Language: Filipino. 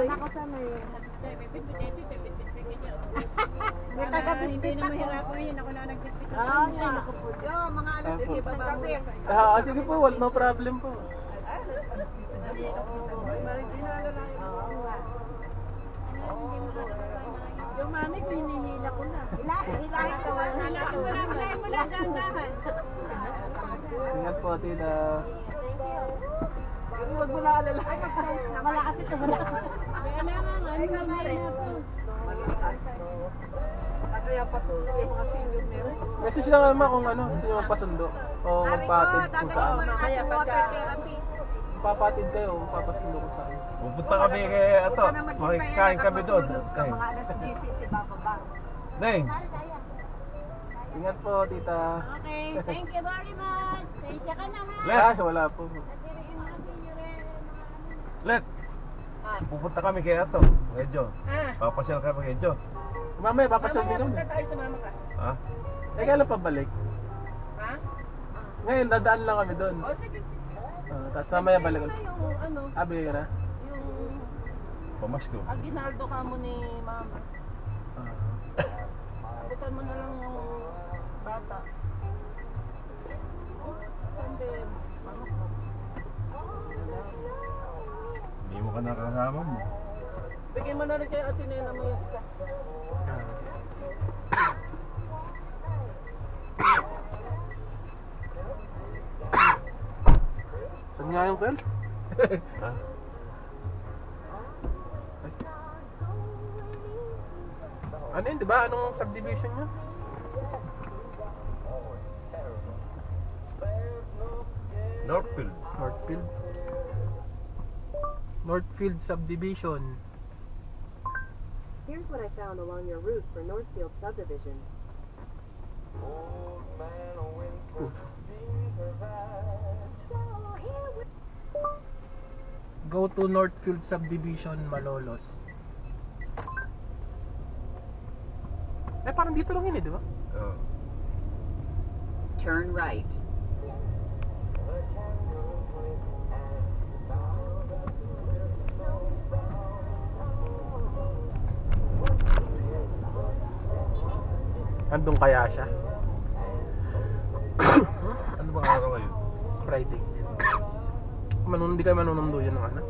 Ako sa may... Hindi na mahirapan yun. Ako na nagbitbit. Naku po. Yo, mga alas 10 ng gabi. Sige po, no problem po. Yung mami ko, hinihila ko na. Hilahin ka wala. Hilahin mo lang dahan-dahan. Ingat po, tita. Huwag mo na alala. Malakas ito, malakas. Kailangan, ano na rin po. Kaya patuloy yung mga senior meron. Message lang naman kung ano, gusto nyo magpasundo. O magpatid kung saan. Mamaya pa siya. Papatid kayo, papasundo kung saan. Pupunta kami kay ato. Makikain kami doon. Mga alas 10 bababa. Neng. Ingat po, tita. Okay, thank you very much. Pasensya ka na, ha? Let. Wala po. Let. Pupunta kami kay ato. Medyo. Papasyal kami kay Jo. Mamaya, papasyal din kami. Punta tayo, sumama ka. Ha? Kailan pabalik? Ha? Ngayon, dadaan lang kami doon. O sige. Tapos mamaya balik ulit. Yung ano, Bigay ka na? yung Pamasko. aginaldo ka mo ni mama. Abutan mo na lang yung bata. Sande, ano ko? Hindi mo ka nakakasama mo. Bigyan mo na rin kay Ate Nena mo yung isa. Saan nga yung kwel? Ha? Ano yun, di ba? Anong subdivision yun? Northfield. Northfield. Northfield subdivision. Here's what I found along your route for Northfield subdivision. Go to Northfield subdivision, Malolos. Parang dito lang yun di ba? Oh. Turn right. Andun kaya siya? Ano bang araw ngayon? Friday. Hindi kayo manunundo yun ng ano?